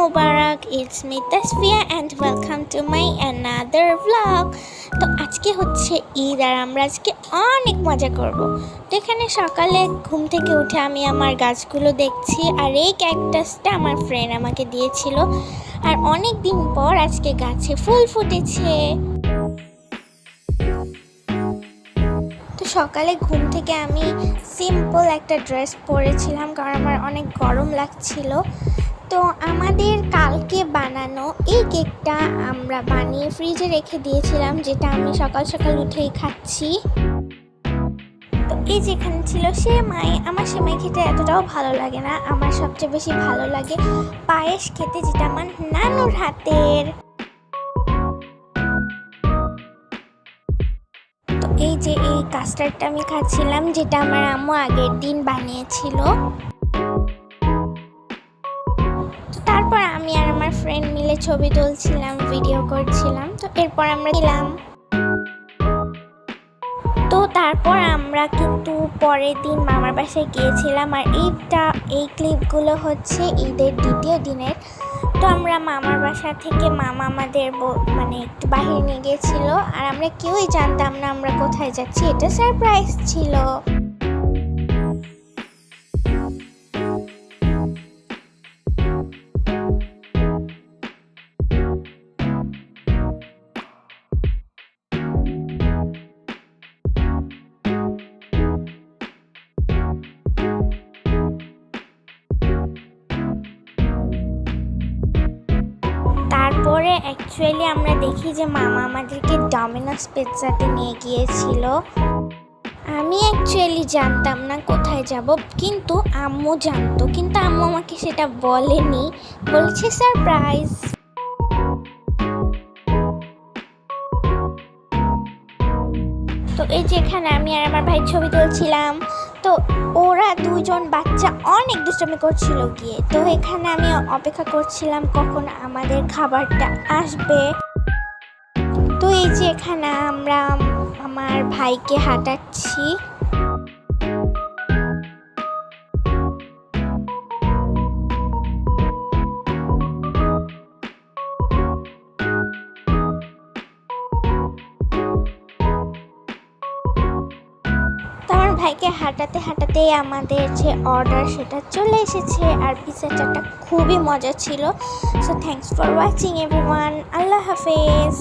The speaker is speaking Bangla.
Mubarak, it's me Tasfia and welcome to my another vlog. তো আজকে হচ্ছে ঈদ আর আমরা আজকে অনেক মজা করব। তো এখানে সকালে ঘুম থেকে উঠে আমি আমার গাছগুলো দেখছি আর এই ক্যাকটাসটা আমার ফ্রেন্ড আমাকে দিয়েছিল আর অনেক দিন পর আজকে গাছে ফুল ফুটেছে। তো সকালে ঘুম থেকে আমি সিম্পল একটা ড্রেস পরেছিলাম কারণ আমার অনেক গরম লাগছিল। তো আমাদের কালকে বানানো এই কেকটা আমরা বানিয়ে ফ্রিজে রেখে দিয়েছিলাম, যেটা আমি সকাল সকাল উঠেই খাচ্ছি। তো এই যেখানে ছিল সেমাই, আমার সেমাই খেতে এতটাও ভালো লাগে না, আমার সবচেয়ে বেশি ভালো লাগে পায়েস খেতে, যেটা আমার নানুর হাতের। তো এই যে এই কাস্টার্ডটা আমি খাচ্ছিলাম, যেটা আমার আম্মু আগের দিন বানিয়েছিল। তারপর আমি আর আমার ফ্রেন্ড মিলে ছবি তুলছিলাম, ভিডিও করছিলাম। তো এরপর আমরা গেলাম। তো তারপর আমরা কিন্তু পরের দিন মামার বাসায় গিয়েছিলাম আর এই ক্লিপগুলো হচ্ছে ঈদের দ্বিতীয় দিনের। তো আমরা মামার বাসা থেকে মামা আমাদের একটু বাহিরে নিয়ে গিয়েছিল আর আমরা কেউই জানতাম না আমরা কোথায় যাচ্ছি, এটা সারপ্রাইজ ছিল। তারপরে অ্যাকচুয়ালি আমরা দেখি যে মামা আমাদেরকে ডমিনোস পিৎজাতে নিয়ে গিয়েছিল। আমি অ্যাকচুয়ালি জানতাম না কোথায় যাব, কিন্তু আম্মু জানতো, কিন্তু আম্মু আমাকে সেটা বলেনি, বলছে সারপ্রাইজ। তো এই যেখানে আমি আর আমার ভাই ছবি তুলছিলাম। তো ওরা দুজন বাচ্চা অনেক দুষ্টামি করছিল গিয়ে। তো এখানে আমি অপেক্ষা করছিলাম কখন আমাদের খাবারটা আসবে। তো এই যে এখানে আমরা আমার ভাইকে হাঁটাচ্ছি। ভাইকে হাঁটাতে হাঁটাতে আমাদের যে অর্ডার সেটা চলে এসেছে আর পিৎজাটা খুবই মজা ছিল। So thanks for watching everyone, আল্লাহ হাফেজ।